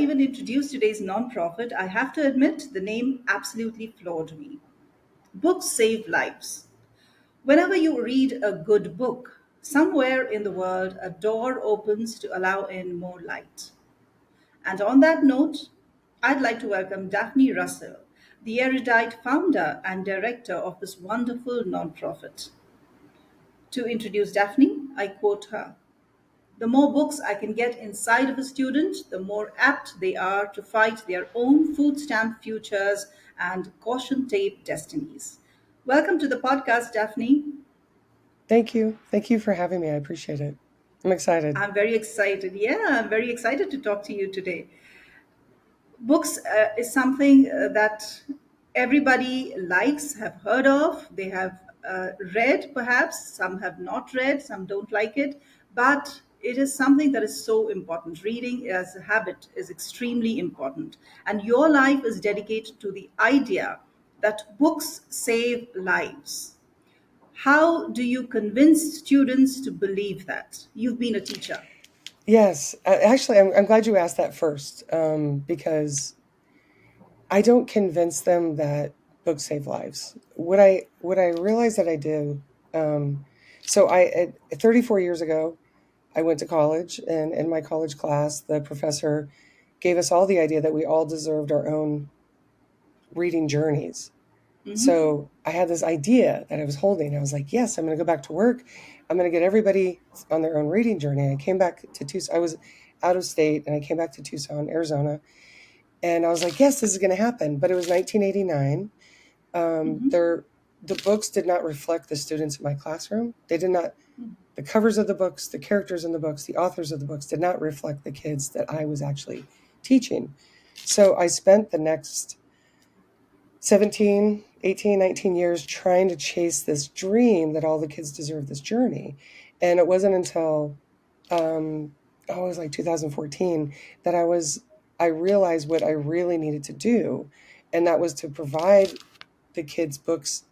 even introduced today's nonprofit, I have to admit the name absolutely floored me. Books save lives. Whenever you read a good book, somewhere in the world a door opens to allow in more light. And on that note, I'd like to welcome Daphne Russell, the erudite founder and director of this wonderful nonprofit. To introduce Daphne, I quote her: "The more books I can get inside of a student, the more apt they are to fight their own food stamp futures and caution tape destinies." Welcome to the podcast, Daphne. Thank you. Thank you for having me. I appreciate it. I'm excited. I'm very excited. Yeah, I'm very excited to talk to you today. Books is something that everybody likes, have heard of, they have read perhaps, some have not read, some don't like it, but it is something that is so important. Reading as a habit is extremely important. And your life is dedicated to the idea that books save lives. How do you convince students to believe that? You've been a teacher. Yes, actually, I'm glad you asked that first, because I don't convince them that books save lives. What I realize that I do, so at 34 years ago, I went to college, and in my college class, the professor gave us all the idea that we all deserved our own reading journeys. Hmm. So I had this idea that I was holding. I was like, yes, I'm going to go back to work. I'm going to get everybody on their own reading journey. I came back to Tucson. I was out of state and I came back to Tucson, Arizona. And I was like, yes, this is going to happen. But it was 1989. Hmm. The books did not reflect the students in my classroom. They did not, the covers of the books, the characters in the books, the authors of the books did not reflect the kids that I was actually teaching. So I spent the next 17, 18, 19 years trying to chase this dream that all the kids deserve this journey. And it wasn't until it was like 2014 that I realized what I really needed to do, and that was to provide the kids books,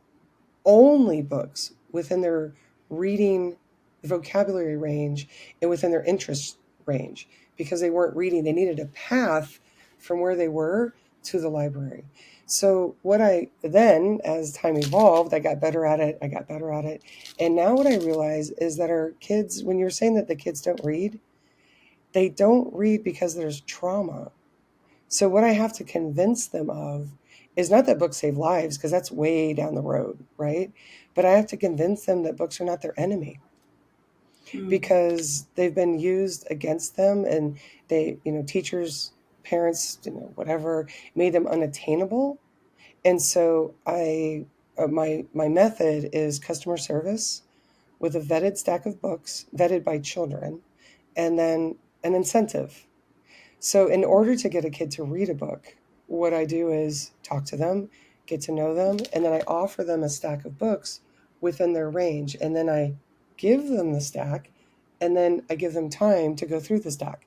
only books within their reading vocabulary range and within their interest range, because they weren't reading. They needed a path from where they were to the library. So what I then, as time evolved, I got better at it. I got better at it. And now what I realize is that our kids, when you're saying that the kids don't read, they don't read because there's trauma. So what I have to convince them of is not that books save lives, because that's way down the road, right? But I have to convince them that books are not their enemy, Mm. because they've been used against them, and teachers, parents, whatever, made them unattainable. And so my method is customer service with a vetted stack of books, vetted by children, and then an incentive. So, in order to get a kid to read a book, what I do is talk to them, get to know them, and then I offer them a stack of books within their range. And then I give them the stack, and then I give them time to go through the stack.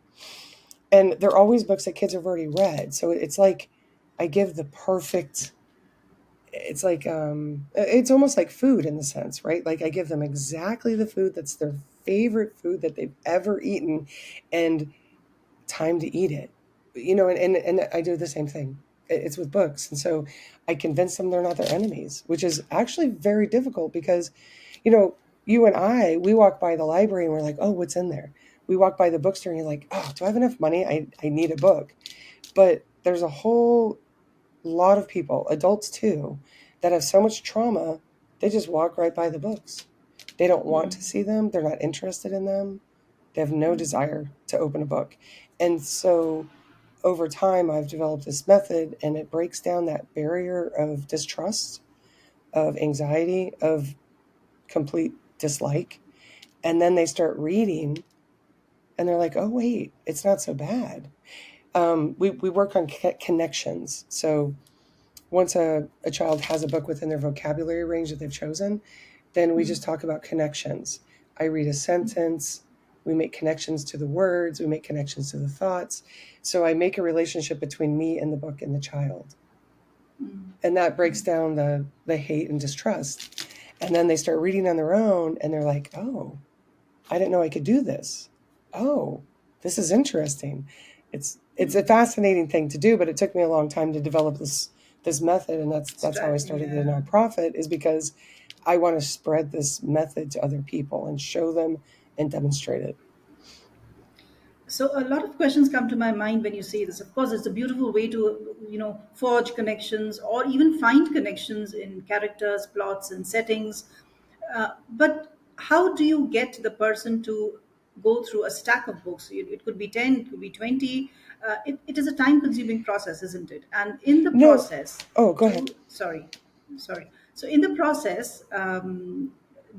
And they're always books that kids have already read. So it's like I give the perfect, it's almost like food in the sense, right? Like I give them exactly the food that's their favorite food that they've ever eaten, and time to eat it. And I do the same thing. It's with books. And so I convince them they're not their enemies, which is actually very difficult because, you know, you and we walk by the library and we're like, oh, what's in there? We walk by the bookstore and you're like, oh, do I have enough money? I need a book. But there's a whole lot of people, adults too, that have so much trauma, they just walk right by the books. They don't want to see them. They're not interested in them. They have no desire to open a book. And so over time, I've developed this method, and it breaks down that barrier of distrust, of anxiety, of complete dislike. And then they start reading and they're like, oh, wait, it's not so bad. We work on connections. So once a child has a book within their vocabulary range that they've chosen, then we just talk about connections. I read a sentence, we make connections to the words, we make connections to the thoughts. So I make a relationship between me and the book and the child. And that breaks down the hate and distrust. And then they start reading on their own and they're like, oh, I didn't know I could do this. Oh, this is interesting. it's a fascinating thing to do, but it took me a long time to develop this method, and that's how I started the Yeah. nonprofit, is because I want to spread this method to other people and show them and demonstrate it. So a lot of questions come to my mind when you say this. Of course, it's a beautiful way to, forge connections or even find connections in characters, plots, and settings. But how do you get the person to go through a stack of books? It could be 10, it could be 20. It is a time-consuming process, isn't it? And in the No, process, oh, go ahead. sorry. So in the process,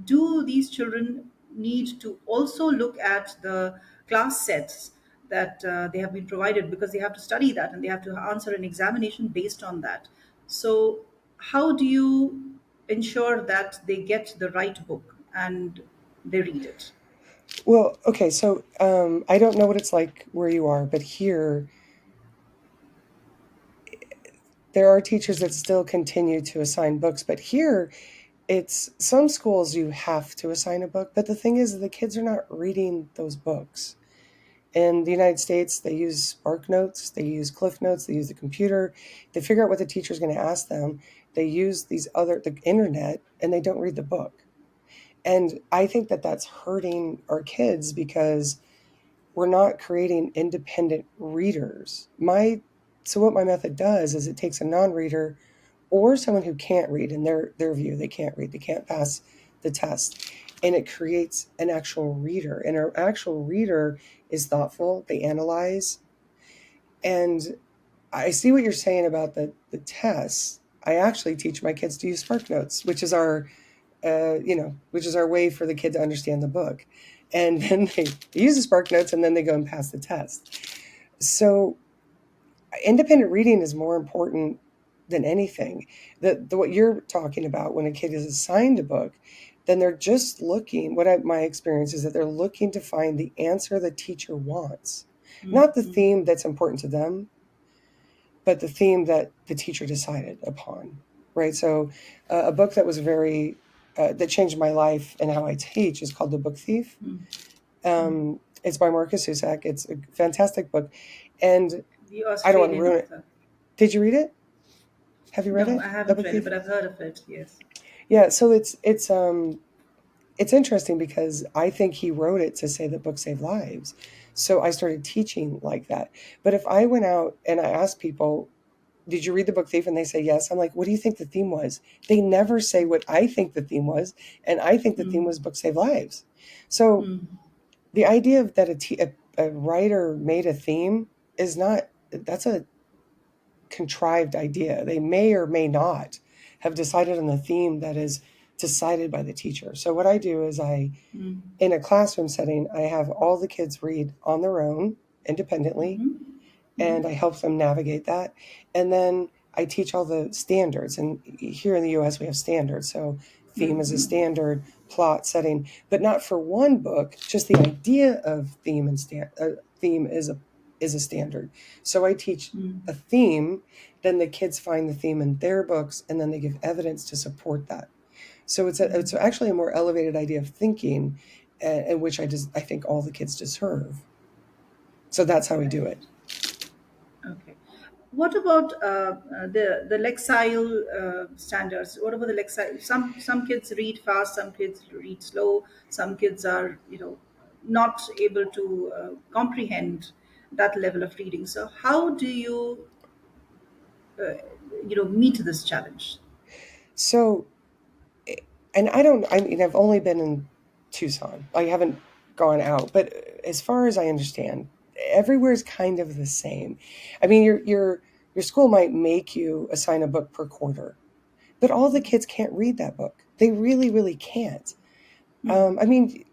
do these children need to also look at the class sets that they have been provided, because they have to study that and they have to answer an examination based on that? So how do you ensure that they get the right book and they read it? Well, okay, so I don't know what it's like where you are, but here there are teachers that still continue to assign books, but here it's some schools you have to assign a book, but the thing is the kids are not reading those books. In the United States, they use Spark Notes, they use Cliff Notes, they use the computer. They figure out what the teacher's going to ask them. They use the internet, and they don't read the book. And I think that that's hurting our kids because we're not creating independent readers. So what my method does is it takes a non-reader or someone who can't read, in their view, they can't read, they can't pass the test, and it creates an actual reader. And our actual reader is thoughtful, they analyze. And I see what you're saying about the tests. I actually teach my kids to use Spark Notes, which is which is our way for the kid to understand the book. And then they use the Spark Notes, and then they go and pass the test. So independent reading is more important than anything. What you're talking about, when a kid is assigned a book, then they're just looking. My experience is that they're looking to find the answer the teacher wants, not the theme that's important to them, but the theme that the teacher decided upon. Right. So, a book that was that changed my life and how I teach is called The Book Thief. It's by Marcus Zusak. It's a fantastic book, and The I don't want to Australian ruin it. author. Did you read it? Have you read No, it? I The haven't Book read it, Thief? but I've heard of it. Yes. Yeah, so it's interesting because I think he wrote it to say that books save lives. So I started teaching like that. But if I went out and I asked people, "Did you read The Book Thief?" and they say yes, I'm like, "What do you think the theme was?" They never say what I think the theme was, and I think the theme was books save lives. So the idea of that a writer made a theme is not that's a contrived idea. They may or may not have decided on the theme that is decided by the teacher. So what I do is in a classroom setting, I have all the kids read on their own independently, and I help them navigate that. And then I teach all the standards. And here in the US, we have standards. So theme is a standard, plot, setting, but not for one book. Just the idea of theme is a standard. So I teach a theme, then the kids find the theme in their books, and then they give evidence to support that. So it's actually a more elevated idea of thinking, and which I think all the kids deserve. So that's how we do Right. it. Okay. What about the Lexile standards? What about the Lexile? Some kids read fast, some kids read slow, some kids are not able to comprehend that level of reading. So how do you meet this challenge? So, and I mean, I've only been in Tucson. I haven't gone out, but as far as I understand, everywhere is kind of the same. I mean, your school might make you assign a book per quarter, but all the kids can't read that book. They really, really can't. I mean,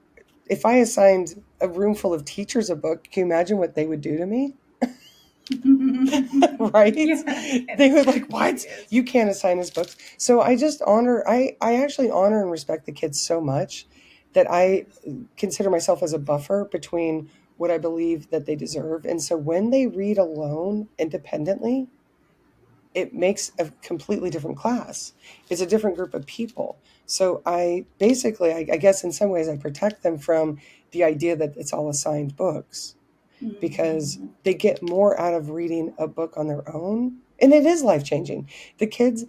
if I assigned a room full of teachers a book, can you imagine what they would do to me? Right? Yeah, They yes, would like, what? yes. You can't assign us books. So I actually honor and respect the kids so much that I Yes. consider myself as a buffer between what I believe that they deserve. And so when they read alone independently, it makes a completely different class. It's a different group of people. So I guess in some ways I protect them from the idea that it's all assigned books. because they get more out of reading a book on their own. And it is life changing. The kids,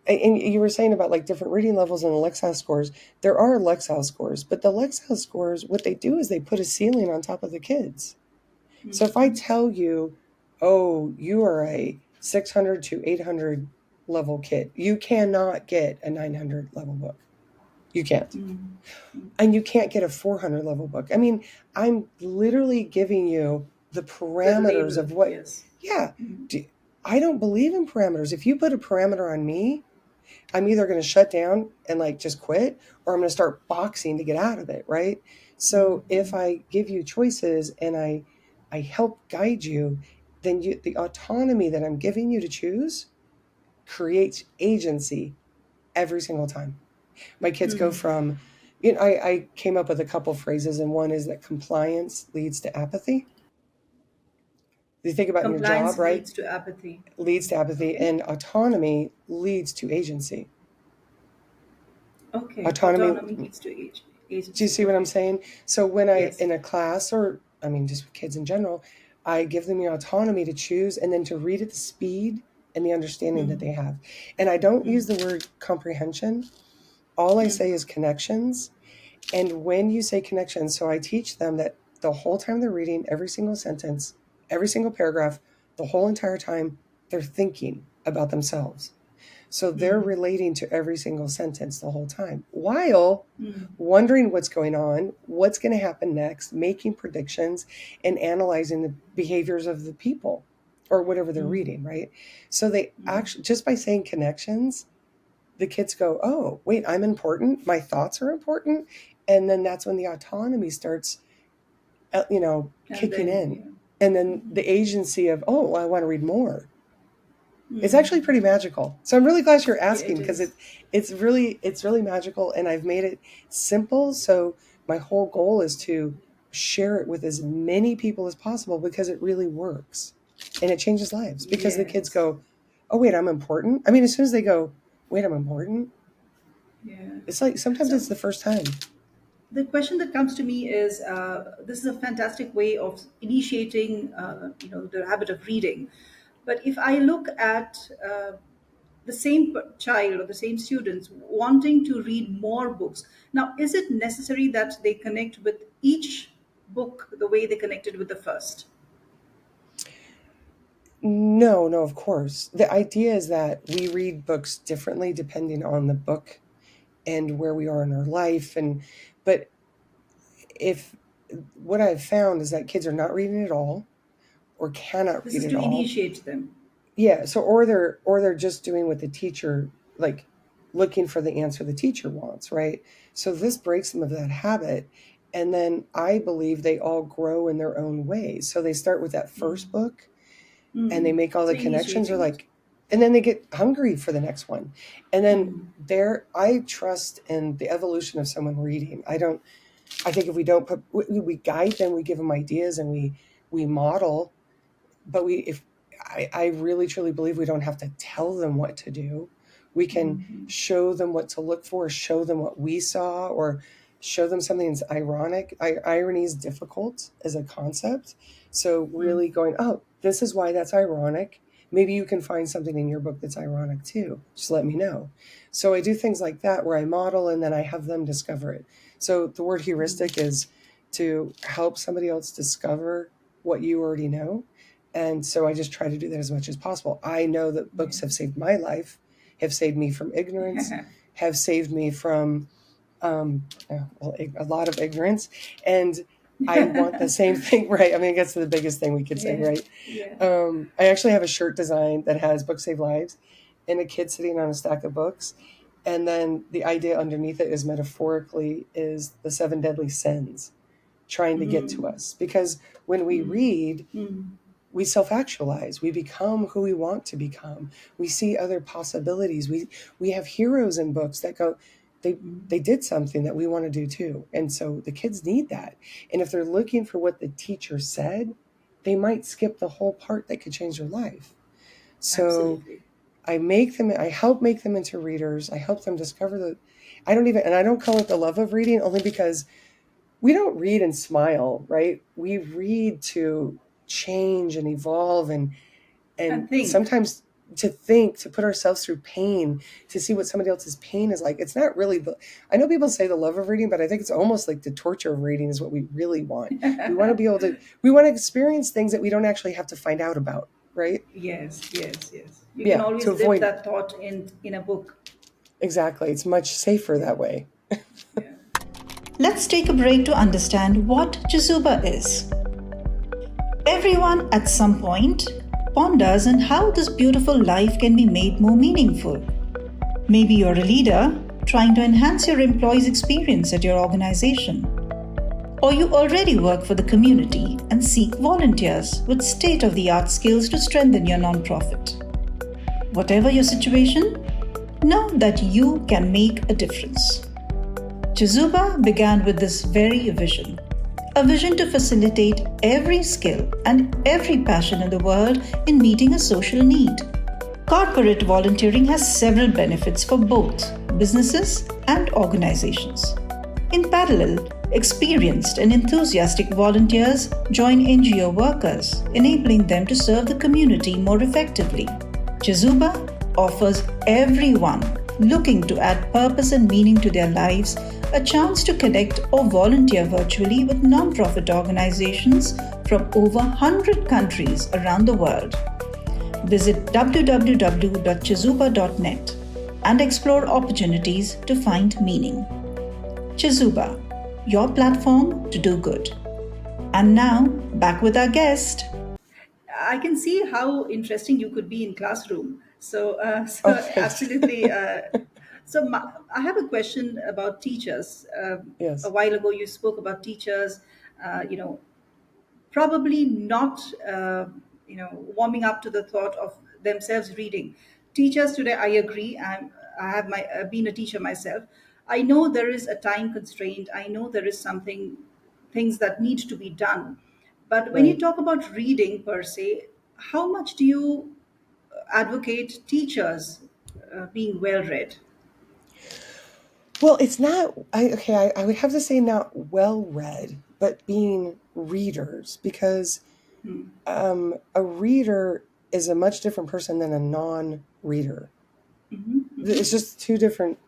and you were saying about like different reading levels and the Lexile scores. There are Lexile scores, but the Lexile scores, what they do is they put a ceiling on top of the kids. So if I tell you, oh, you are a 600 to 800 level kid, you cannot get a 900 level book. You can't. And you can't get a 400 level book. I mean, I'm literally giving you the The parameters label, of what, yes. yeah. I don't believe in parameters. If you put a parameter on me, I'm either going to shut down and like just quit, or I'm going to start boxing to get out of it, right? So if I give you choices and I help guide you, then the autonomy that I'm giving you to choose creates agency every single time. My kids go from, I came up with a couple phrases, and one is that compliance leads to apathy. You think about in your job, Compliance right? leads to apathy. Leads to apathy, Okay. and autonomy leads to agency. Okay. Autonomy, Autonomy leads to do you agency. see what I'm Okay. saying? So when I, Yes. in a class, or I mean, just with kids in general, I give them the autonomy to choose and then to read at the speed and the understanding that they have. And I don't use the word comprehension. All I say is connections. And when you say connections, so I teach them that the whole time they're reading every single sentence, every single paragraph, the whole entire time, they're thinking about themselves. So they're relating to every single sentence the whole time while wondering what's going on, what's going to happen next, making predictions, and analyzing the behaviors of the people or whatever they're reading, right? So they actually, just by saying connections, the kids go, oh, wait, I'm important. My thoughts are important. And then that's when the autonomy starts, And kicking then, in. yeah. And then the agency of, oh, I want to read more. It's actually pretty magical. So I'm really glad you're Yeah, asking, it because is. it's really magical, and I've made it simple. So my whole goal is to share it with as many people as possible, because it really works and it changes lives, because the kids Yes. go, oh wait, I'm important. I mean, as soon as they go, wait, I'm important, Yeah. it's like sometimes So it's the first time. the question that comes to me is, this is a fantastic way of initiating, the habit of reading. But if I look at the same child or the same students wanting to read more books, now is it necessary that they connect with each book the way they connected with the first? No, no, of course. The idea is that we read books differently depending on the book and where we are in our life. But if what I've found is that kids are not reading at all, or cannot This read is at to all. initiate them. Yeah, so or they're just doing what the teacher, like looking for the answer the teacher wants, right? So this breaks them of that habit. And then I believe they all grow in their own ways. So they start with that first book and they make all So the connections, or initiating it. like, and then they get hungry for the next one. And then I trust in the evolution of someone reading. I think if we don't put, we guide them, we give them ideas, and we model, but I really truly believe we don't have to tell them what to do. We can show them what to look for, show them what we saw, or show them something that's ironic. Irony is difficult as a concept. So really going, oh, this is why that's ironic. Maybe you can find something in your book that's ironic too. Just let me know. So I do things like that where I model and then I have them discover it. So the word heuristic is to help somebody else discover what you already know. And so I just try to do that as much as possible. I know that books have saved my life, have saved me from ignorance, Yeah. have saved me from a lot of ignorance. And I want the same thing, right? I mean, I guess the biggest thing we could say, Yeah. right? Yeah. I actually have a shirt design that has Books Save Lives and a kid sitting on a stack of books. And then the idea underneath it is metaphorically is the seven deadly sins trying to get to us. Because when we read, we self-actualize, we become who we want to become, we see other possibilities, we have heroes in books that go, they did something that we want to do too. And so the kids need that. And if they're looking for what the teacher said, they might skip the whole part that could change their life. So Absolutely. I help make them into readers. I help them discover I don't call it the love of reading, only because we don't read and smile, right? We read to change and evolve and And think. sometimes to think, to put ourselves through pain, to see what somebody else's pain is like. It's not really the, I know people say the love of reading, but I think it's almost like the torture of reading is what we really want. We want to be able to, we want to experience things that we don't actually have to find out about, right? Yes, yes, yes. You can Yeah, to always live avoid, that thought in a book. exactly. It's much safer Yeah, that way. yeah. Let's take a break to understand what Chezuba is. Everyone at some point ponders on how this beautiful life can be made more meaningful. Maybe you're a leader trying to enhance your employees' experience at your organization. Or you already work for the community and seek volunteers with state of the art skills to strengthen your nonprofit. Whatever your situation, know that you can make a difference. Chezuba began with this very vision, a vision to facilitate every skill and every passion in the world in meeting a social need. Corporate volunteering has several benefits for both businesses and organizations. In parallel, experienced and enthusiastic volunteers join NGO workers, enabling them to serve the community more effectively. Chezuba offers everyone looking to add purpose and meaning to their lives a chance to connect or volunteer virtually with nonprofit organizations from over 100 countries around the world. Visit www.chezuba.net and explore opportunities to find meaning. Chezuba, your platform to do good. And now, back with our guest. I can see how interesting you could be in classroom. So, Oh, so thanks. absolutely. I have a question about teachers. A Yes, while ago, you spoke about teachers. You know, probably not warming up to the thought of themselves reading. Teachers today, I agree. I have been a teacher myself. I know there is a time constraint. I know there is something, things that need to be done. But when you right. talk about reading per se, how much do you advocate teachers being well read? Well, it's not, I would have to say not well read, but being readers, because a reader is a much different person than a non reader. It's just two different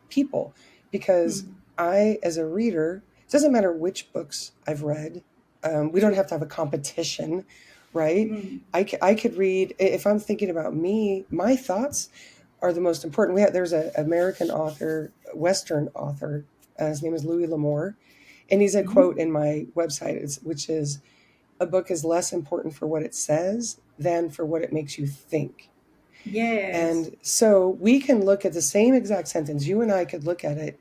people because I, as a reader, it doesn't matter which books I've read. We don't True. have to have a competition, right? I could read, if I'm thinking about me, my thoughts are the most important. There's an American author, Western author, his name is Louis L'Amour, and he's a quote in my website, which is, a book is less important for what it says than for what it makes you think. Yes. And so we can look at the same exact sentence. You and I could look at it,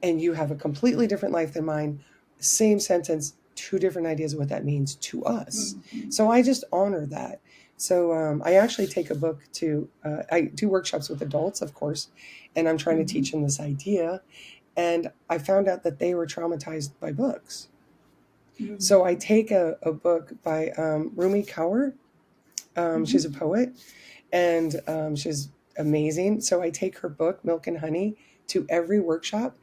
and you have a completely different life than mine. Same sentence, two different ideas of what that means to us. So I just honor that. So I actually take a book to, I do workshops with adults, of course, and I'm trying to teach them this idea. And I found out that they were traumatized by books. So I take a book by Rumi Kaur. She's a poet, and she's amazing. So I take her book, Milk and Honey, to every workshop,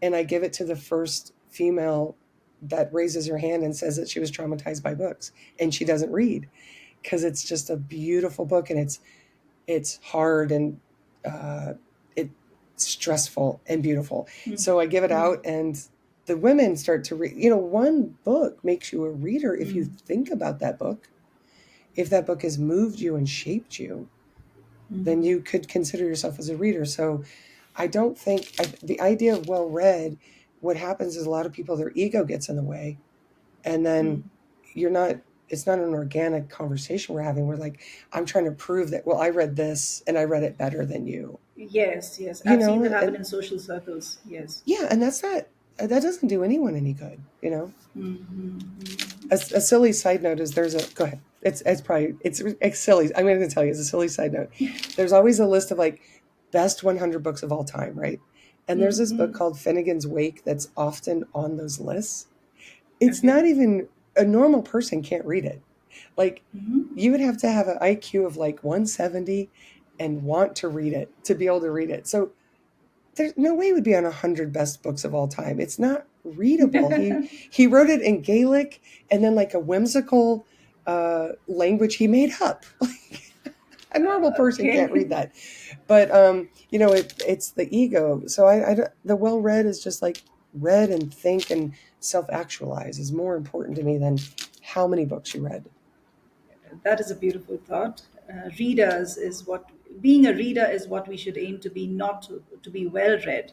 and I give it to the first female that raises her hand and says that she was traumatized by books and she doesn't read, because it's just a beautiful book, and it's hard and uh, it's stressful and beautiful. So I give it out, and the women start to read. One book makes you a reader if you think about that book. If that book has moved you and shaped you, then you could consider yourself as a reader. So I don't think the idea of well read, what happens is a lot of people, their ego gets in the way. And then you're not, it's not an organic conversation we're having. We're like, I'm trying to prove that, well, I read this and I read it better than you, Yes, yes. you I've seen know? that happen And in social circles. Yes. yeah, and that's not, that doesn't do anyone any good. A silly side note is go ahead. It's silly. I'm going to tell you, it's a silly side note. There's always a list of like best 100 books of all time, right? And there's this book called Finnegan's Wake that's often on those lists. It's Okay. not even, a normal person can't read it. Like, you would have to have an IQ of like 170 and want to read it to be able to read it. So there's no way it would be on 100 best books of all time. It's not readable. He wrote it in Gaelic and then like a whimsical language he made up. A normal person can't read Okay. that. But it's the ego. So the well-read is just like read and think and self-actualize is more important to me than how many books you read. That is a beautiful thought. Readers is what Being a reader is what we should aim to be, not to be well read.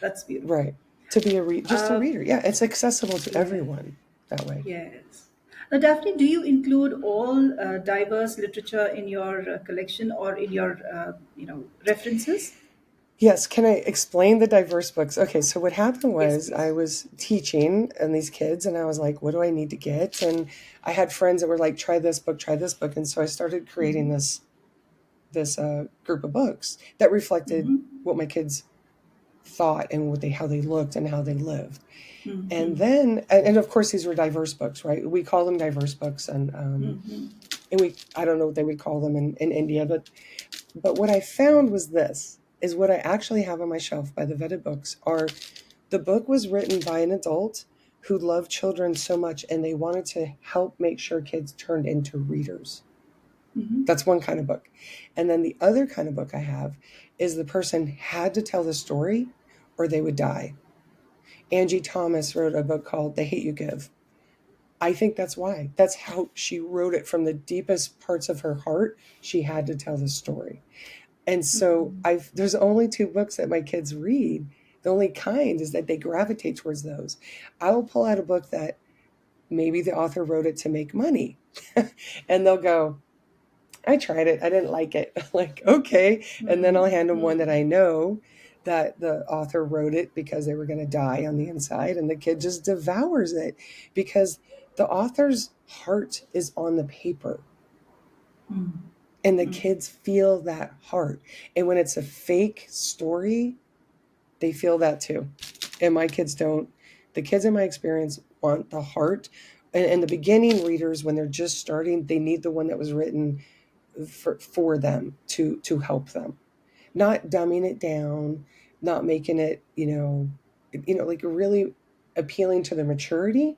That's beautiful. Right. To be just a Uh, reader. Yeah, it's accessible to yeah, everyone that way. yes. Now, Daphne, do you include all diverse literature in your collection or in your, references? Yes, can I explain the diverse books? Okay, so what happened Yes, was I please. was teaching and these kids and I was like, what do I need to get? And I had friends that were like, try this book, try this book. And so I started creating this group of books that reflected what my kids thought and how they looked and how they lived. And then and of course these were diverse books, right? We call them diverse books and I don't know what they would call them in India, but what I found was this is what I actually have on my shelf by the vetted books are the book was written by an adult who loved children so much and they wanted to help make sure kids turned into readers. That's one kind of book. And then the other kind of book I have is the person had to tell the story or they would die. Angie Thomas wrote a book called The Hate You Give. I think that's why. That's how she wrote it from the deepest parts of her heart. She had to tell the story. And so there's only two books that my kids read. The only kind is that they gravitate towards those. I will pull out a book that maybe the author wrote it to make money. And they'll go, I tried it. I didn't like it. Like, okay. And then I'll hand them one that I know that the author wrote it because they were going to die on the inside. And the kid just devours it because the author's heart is on the paper. And the kids feel that heart. And when it's a fake story, they feel that too. And my kids don't. The kids in my experience want the heart. And the beginning readers, when they're just starting, they need the one that was written for them to help them. Not dumbing it down, not making it, like really appealing to their maturity,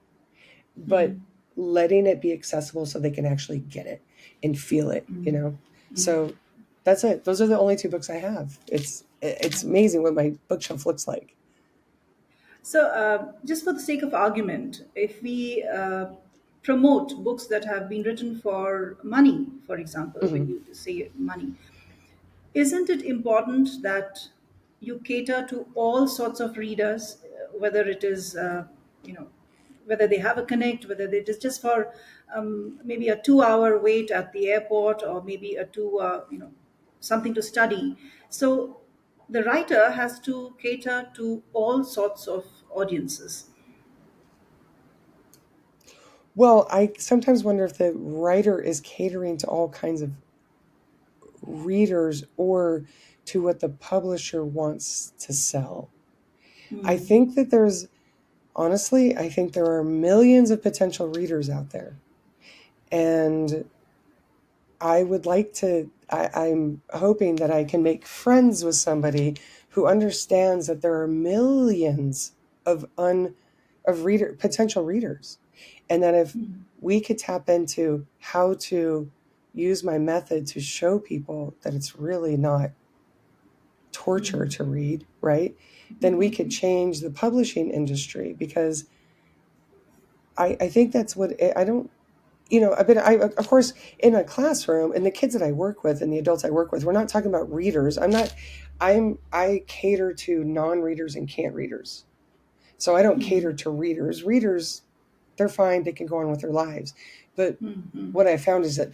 but letting it be accessible so they can actually get it and feel it. So that's it. Those are the only two books I have. It's amazing what my bookshelf looks like. So, just for the sake of argument, if we promote books that have been written for money, for example, when Hmm. you say money, isn't it important that you cater to all sorts of readers, whether it is, whether they have a connect, whether it is just for maybe a 2 hour wait at the airport, or maybe something to study. So the writer has to cater to all sorts of audiences. Well, I sometimes wonder if the writer is catering to all kinds of readers or to what the publisher wants to sell. I think that honestly, I think there are millions of potential readers out there. And I'm hoping that I can make friends with somebody who understands that there are millions of potential readers. And that if we could tap into how to use my method to show people that it's really not torture to read, right? Then we could change the publishing industry because I think that's what I don't, of course, in a classroom and the kids that I work with and the adults I work with, we're not talking about readers. I cater to non-readers and can't readers. So I don't cater to readers. Readers, they're fine. They can go on with their lives. But what I found is that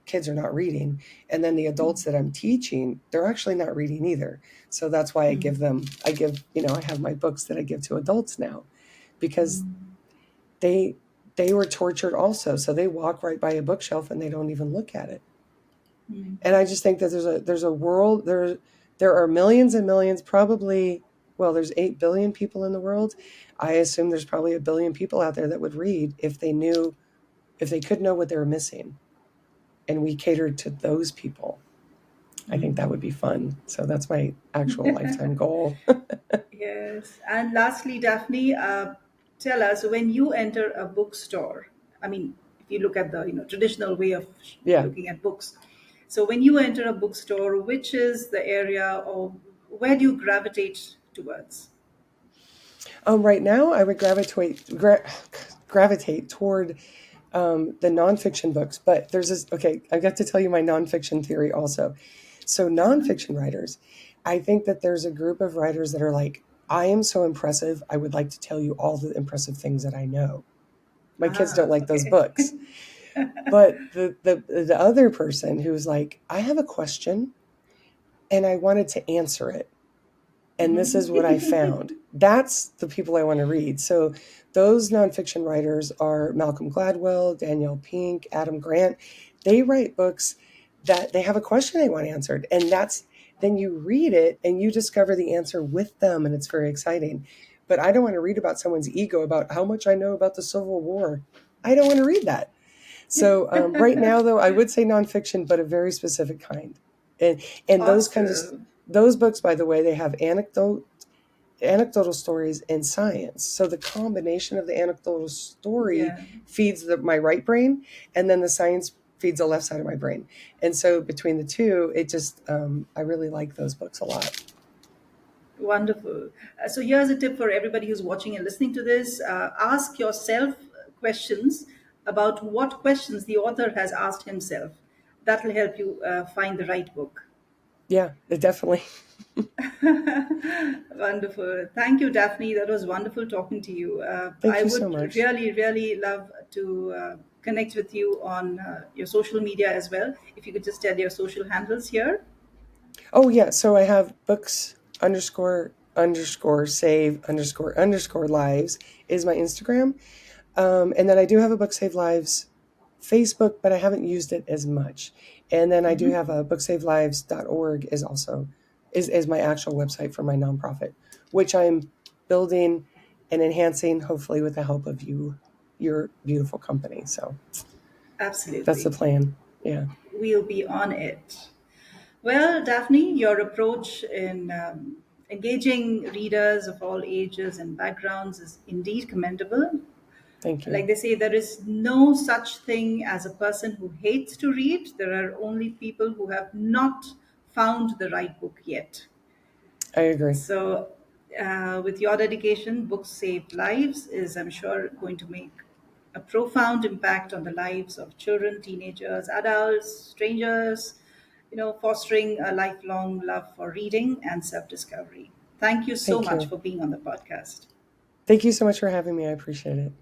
kids are not reading. And then the adults that I'm teaching, they're actually not reading either. So that's why I have my books that I give to adults now because they were tortured also. So they walk right by a bookshelf and they don't even look at it. And I just think that there's a world there are millions and millions, probably, well, there's 8 billion people in the world. I assume there's probably a billion people out there that would read if they could know what they were missing. And we catered to those people. I think that would be fun. So that's my actual lifetime goal. Yes. And lastly, Daphne, tell us when you enter a bookstore. I mean, if you look at the traditional way of Yeah. looking at books, so when you enter a bookstore, which is the area, or where do you gravitate towards? Right now, I would gravitate toward the nonfiction books. But there's this. Okay, I got to tell you my nonfiction theory also. So nonfiction writers, I think that there's a group of writers that are like, I am so impressive. I would like to tell you all the impressive things that I know. My kids don't Ah, like those okay. books. But the other person who's like, I have a question and I wanted to answer it. And this is what I found. That's the people I want to read. So those nonfiction writers are Malcolm Gladwell, Danielle Pink, Adam Grant. They write books that they have a question they want answered. And that's then you read it and you discover the answer with them. And it's very exciting. But I don't want to read about someone's ego about how much I know about the Civil War. I don't want to read that. So right now, though, I would say nonfiction, but a very specific kind. And those kinds of Awesome. those books, by the way, they have anecdotal stories and science. So the combination of the anecdotal story Yeah. feeds my right brain, and then the science feeds the left side of my brain. And so between the two, it just I really like those books a lot. Wonderful. So here's a tip for everybody who's watching and listening to this. Ask yourself questions about what questions the author has asked himself. That will help you find the right book. Yeah, it definitely. Wonderful. Thank you, Daphne. That was wonderful talking to you. I Thank you so would much. really, really love to connect with you on your social media as well. If you could just tell your social handles here. Oh yeah, so I have books underscore save underscore lives is my Instagram. And then I do have a Book Save Lives Facebook, but I haven't used it as much. And then I do have a booksavelives.org is also is my actual website for my nonprofit, which I'm building and enhancing, hopefully with the help of your beautiful company. So that's the Absolutely. plan. Yeah. We'll be on it. Well, Daphne, your approach in engaging readers of all ages and backgrounds is indeed commendable. Thank Like you. they say, there is no such thing as a person who hates to read. There are only people who have not found the right book yet. I agree. So, with your dedication, Books Save Lives is, I'm sure, going to make a profound impact on the lives of children, teenagers, adults, strangers, fostering a lifelong love for reading and self discovery. Thank you so Thank much you. for being on the podcast. Thank you so much for having me. I appreciate it.